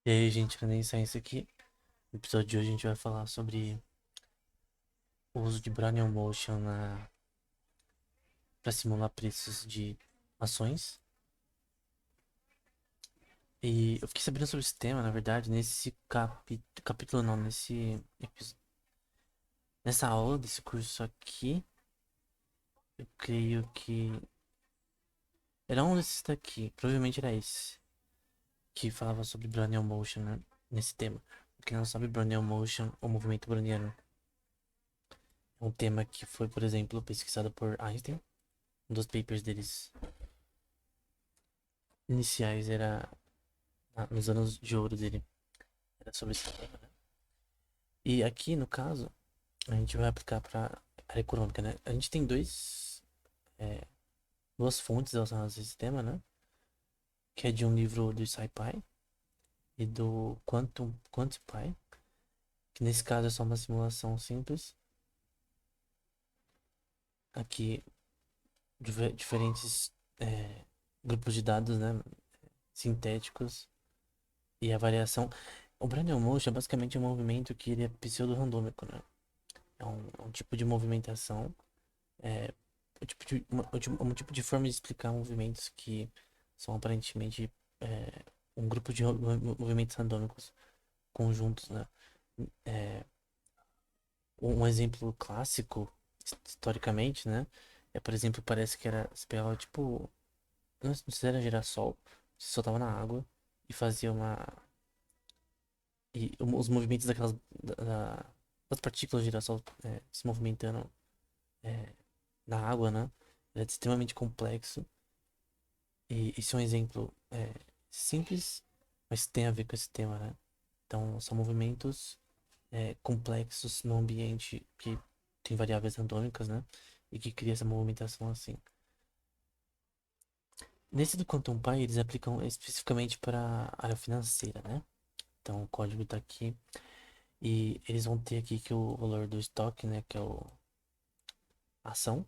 E aí, gente, pra iniciar isso aqui, no episódio de hoje a gente vai falar sobre o uso de Brownian Motion para simular preços de ações. E eu fiquei sabendo sobre esse tema, na verdade, nesse capítulo não, nessa aula desse curso aqui. Eu creio que era um desses daqui, provavelmente era esse, que falava sobre Brownian Motion, né, nesse tema. Pra quem não sabe, Brownian Motion, o movimento browniano, é um tema que foi, por exemplo, pesquisado por Einstein. Um dos papers deles iniciais era nos anos de ouro dele, era sobre esse tema, né? E aqui, no caso, a gente vai aplicar para área econômica, né? A gente tem é, duas fontes relacionadas a esse tema, né? Que é de um livro do SciPy e do QuantPy, que nesse caso é só uma simulação simples. Aqui, diferentes grupos de dados, né? Sintéticos e a variação. O Brownian Motion é basicamente um movimento que ele é pseudo-randômico, né? É um tipo de movimentação, é, um tipo de forma de explicar movimentos que são aparentemente um grupo de movimentos randômicos conjuntos, né? É, um exemplo clássico, historicamente, né? É, por exemplo, parece que era, se pegava, tipo, não sei se era girassol, se soltava na água e fazia os movimentos das partículas de girassol se movimentando é, na água, né? Ele é extremamente complexo. E isso é um exemplo simples, mas tem a ver com esse tema, né? Então, são movimentos complexos no ambiente que tem variáveis randômicas, né? E que cria essa movimentação assim. Nesse do Quantum Pi, eles aplicam especificamente para a área financeira, né? Então, o código está aqui. E eles vão ter aqui que o valor do estoque, né? Que é a ação.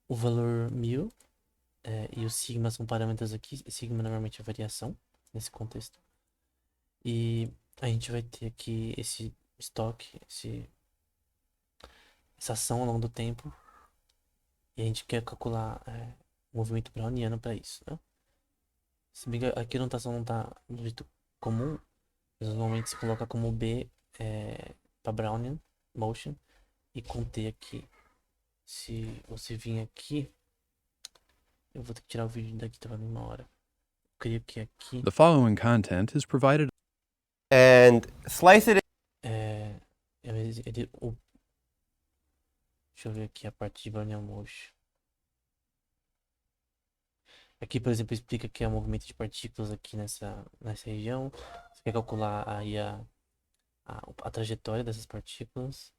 O valor 1000 e o sigma são parâmetros aqui. Sigma normalmente é variação nesse contexto. E a gente vai ter aqui esse estoque, essa ação ao longo do tempo. E a gente quer calcular o movimento browniano para isso, né? Se bem que aqui a notação não tá do jeito comum, mas normalmente se coloca como B para Brownian Motion e com T aqui. Se você vir aqui, eu vou ter que tirar o vídeo daqui, tava numa hora. Eu creio que aqui The following content is provided. And slice it. é, deixa eu ver aqui a parte de Brownian Motion. Aqui, por exemplo, explica que é o movimento de partículas aqui nessa região. Você quer calcular aí a trajetória dessas partículas.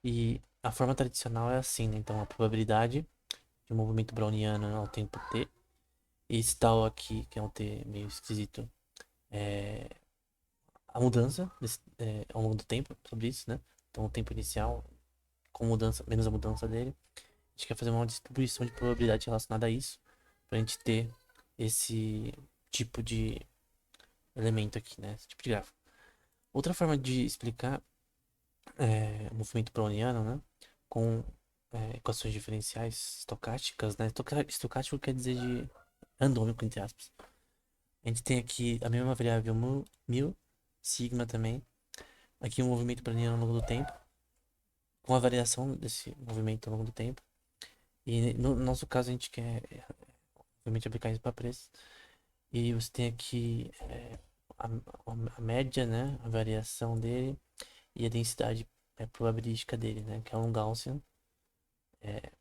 E a forma tradicional é assim, né? Então, a probabilidade de um movimento browniano ao tempo t. E esse tal aqui, que é um t meio esquisito, é a mudança ao longo do tempo sobre isso, né? Então, o tempo inicial com mudança, menos a mudança dele. A gente quer fazer uma distribuição de probabilidade relacionada a isso, pra gente ter esse tipo de elemento aqui, né? Esse tipo de gráfico. Outra forma de explicar o movimento browniano, né? Com equações diferenciais estocásticas, né? Estocástico quer dizer de randômico, entre aspas. A gente tem aqui a mesma variável μ, sigma também. Aqui o movimento browniano ao longo do tempo, com a variação desse movimento ao longo do tempo. E no nosso caso a gente quer, obviamente, aplicar isso para preço. E você tem aqui a, a média, né? A variação dele e a densidade probabilística dele, né? Que é um Gaussian. É,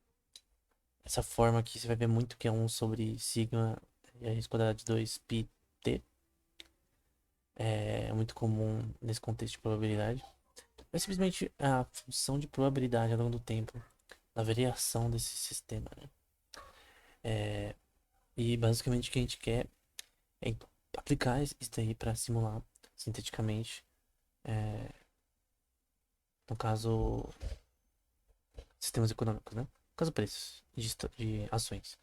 essa forma aqui você vai ver muito que é 1 sobre sigma e a raiz quadrada de 2 pi t. É muito comum nesse contexto de probabilidade. É simplesmente a função de probabilidade ao longo do tempo, da variação desse sistema, né? E basicamente o que a gente quer é aplicar isso daí para simular sinteticamente, é, no caso, sistemas econômicos, né? No caso, preços de ações.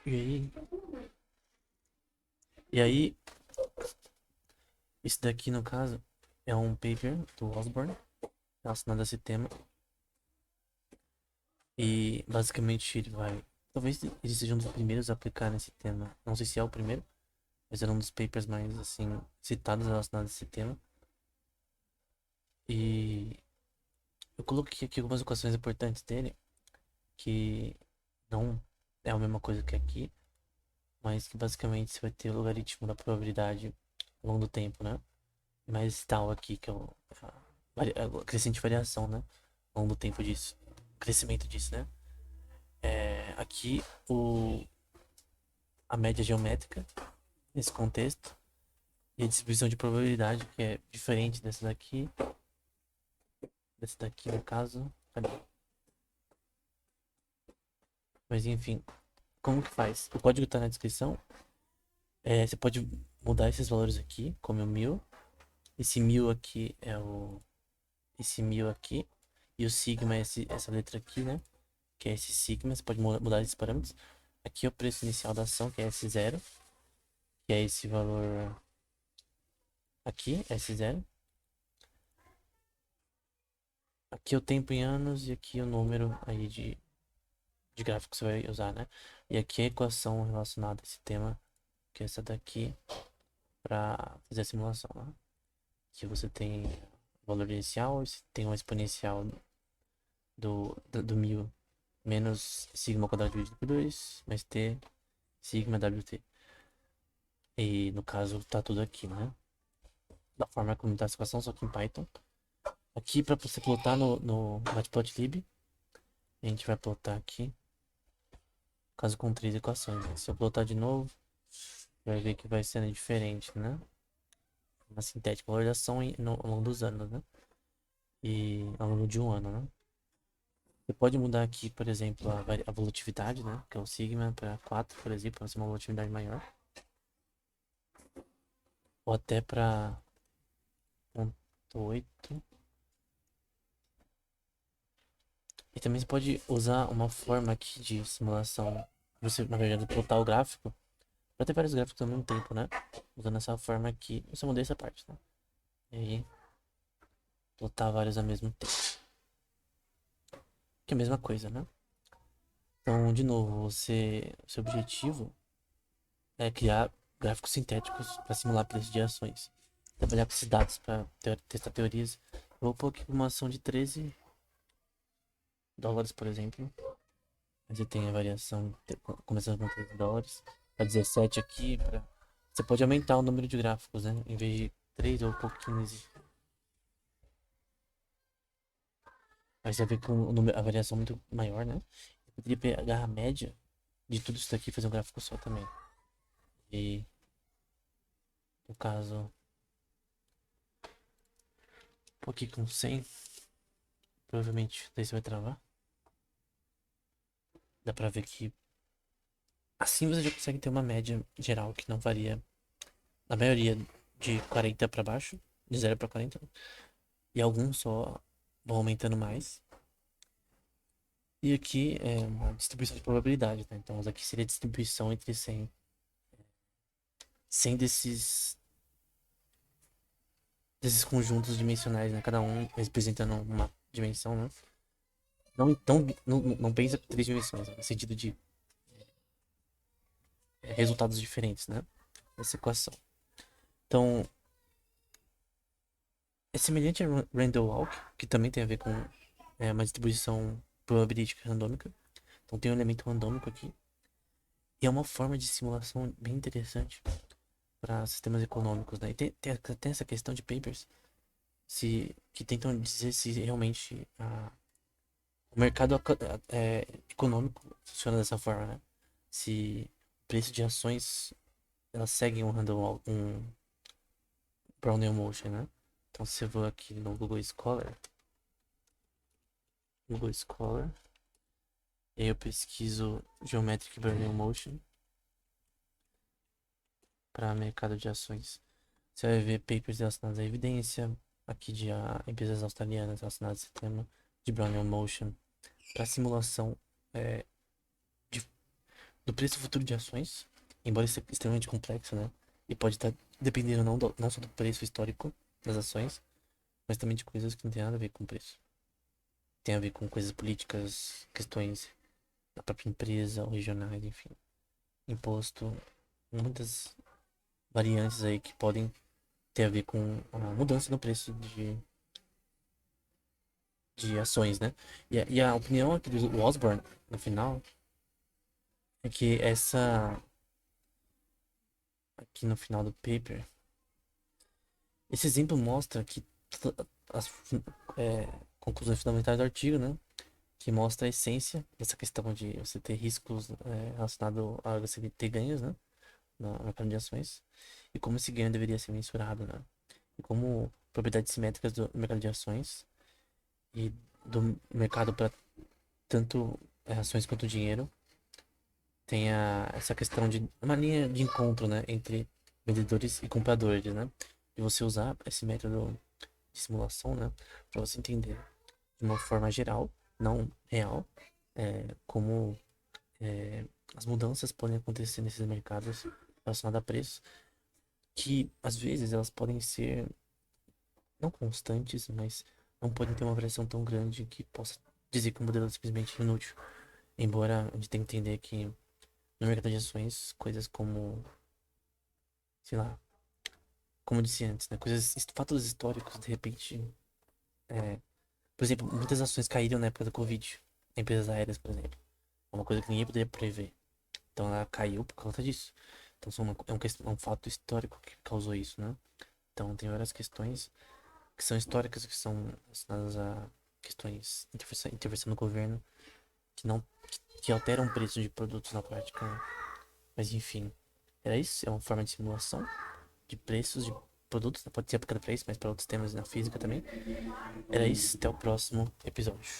E aí, esse daqui no caso é um paper do Osborne relacionado a esse tema. E basicamente ele vai. Talvez ele seja um dos primeiros a aplicar nesse tema. Não sei se é o primeiro, mas era um dos papers mais assim citados relacionados a esse tema. E eu coloquei aqui algumas equações importantes dele, que não é a mesma coisa que aqui, mas que basicamente você vai ter o logaritmo da probabilidade ao longo do tempo, né? Mais tal aqui, que é a crescente variação, né? Ao longo do tempo disso. Crescimento disso, né? Aqui a média geométrica nesse contexto e a distribuição de probabilidade, que é diferente dessa daqui. Desse daqui, no caso. Cadê? Mas enfim, como que faz? O código tá na descrição. Você pode mudar esses valores aqui, como o 1000. Esse 1000 aqui é o. Esse 1000 aqui. E o sigma é essa letra aqui, né? Que é esse sigma. Você pode mudar esses parâmetros. Aqui é o preço inicial da ação, que é S0. Que é esse valor aqui, S0. Aqui é o tempo em anos e aqui é o número aí de gráfico que você vai usar, né? E aqui é a equação relacionada a esse tema, que é essa daqui, para fazer a simulação, né? Que você tem o valor inicial e você tem uma exponencial do 1000 menos sigma ao quadrado dividido por 2, mais t, sigma WT. E no caso tá tudo aqui, né? Da forma como tá a equação, só que em Python. Aqui para você plotar no Matplotlib, a gente vai plotar aqui, caso com 3 equações, né? Se eu plotar de novo, vai ver que vai sendo diferente, né? Uma sintética valorização ao longo dos anos, né? E ao longo de um ano, né? Você pode mudar aqui, por exemplo, a volutividade, né? Que é o sigma para 4, por exemplo, para ser uma volutividade maior. Ou até para 0,8. E também você pode usar uma forma aqui de simulação. Você, na verdade, plotar o gráfico. Para ter vários gráficos ao mesmo tempo, né? Usando essa forma aqui. Eu só mudei essa parte, né? E aí, plotar vários ao mesmo tempo. Que é a mesma coisa, né? Então, de novo, seu objetivo é criar gráficos sintéticos para simular preços de ações. Trabalhar com esses dados para testar teorias. Eu vou pôr aqui uma ação de $13, por exemplo. Mas você tem a variação começando com $13. Para 17 aqui. Você pode aumentar o número de gráficos, né? Em vez de 3 ou por 15. Aí você vê com a variação muito maior, né? Eu poderia pegar a média de tudo isso daqui e fazer um gráfico só também. E no caso, um aqui com 100, provavelmente daí você vai travar. Dá pra ver que assim você já consegue ter uma média geral que não varia, na maioria, de 40 pra baixo, de 0 pra 40. E alguns só vão aumentando mais. E aqui é uma distribuição de probabilidade, tá? Então aqui seria a distribuição entre 100 desses conjuntos dimensionais, né? Cada um representando uma dimensão, né? Não pensa em 3 dimensões, no sentido de resultados diferentes, né? Essa equação. Então, é semelhante a Randall Walk, que também tem a ver com uma distribuição probabilística randômica. Então tem um elemento randômico aqui. E é uma forma de simulação bem interessante para sistemas econômicos, né? E tem essa questão de papers que tentam dizer se realmente o mercado econômico funciona dessa forma, né? Se o preço de ações elas seguem um Brownell Motion, né? Então se eu vou aqui no Google Scholar, e aí eu pesquiso Geometric Brownell Motion para mercado de ações. Você vai ver papers relacionados à evidência, aqui de empresas australianas relacionadas ao sistema de Brownell Motion para simulação é, de do preço futuro de ações, embora isso seja extremamente complexo, né? E pode estar dependendo não só do preço histórico das ações, mas também de coisas que não tem nada a ver com o preço. Tem a ver com coisas políticas, questões da própria empresa, ou regionais, enfim. Imposto, muitas variantes aí que podem ter a ver com a mudança no preço de ações, né? E a opinião aqui do Osborne, no final, é que aqui no final do paper, esse exemplo mostra que as conclusões fundamentais do artigo, né? Que mostra a essência dessa questão de você ter riscos relacionados a você ter ganhos, né? No mercado de ações. E como esse ganho deveria ser mensurado, né? E como propriedades simétricas do mercado de ações e do mercado para tanto ações quanto dinheiro tem essa questão de uma linha de encontro, né? Entre vendedores e compradores, né? E você usar esse método de simulação, né? Para você entender de uma forma geral, não real, como as mudanças podem acontecer nesses mercados relacionados a preço, que às vezes elas podem ser não constantes, mas não podem ter uma variação tão grande que possa dizer que o modelo é simplesmente inútil. Embora a gente tenha que entender que no mercado de ações, coisas como, sei lá, como eu disse antes, né? Fatos históricos, de repente, é, por exemplo, muitas ações caíram na época da Covid. Empresas aéreas, por exemplo. É uma coisa que ninguém poderia prever. Então ela caiu por causa disso. Então é um fato histórico que causou isso, né? Então tem várias questões que são históricas, que são relacionadas a questões intervenção no governo, que não que alteram o preço de produtos na prática, né? Mas enfim, era isso. É uma forma de simulação de preços de produtos, né? Pode ser aplicada para isso, mas para outros temas na física também. Era isso. Até o próximo episódio.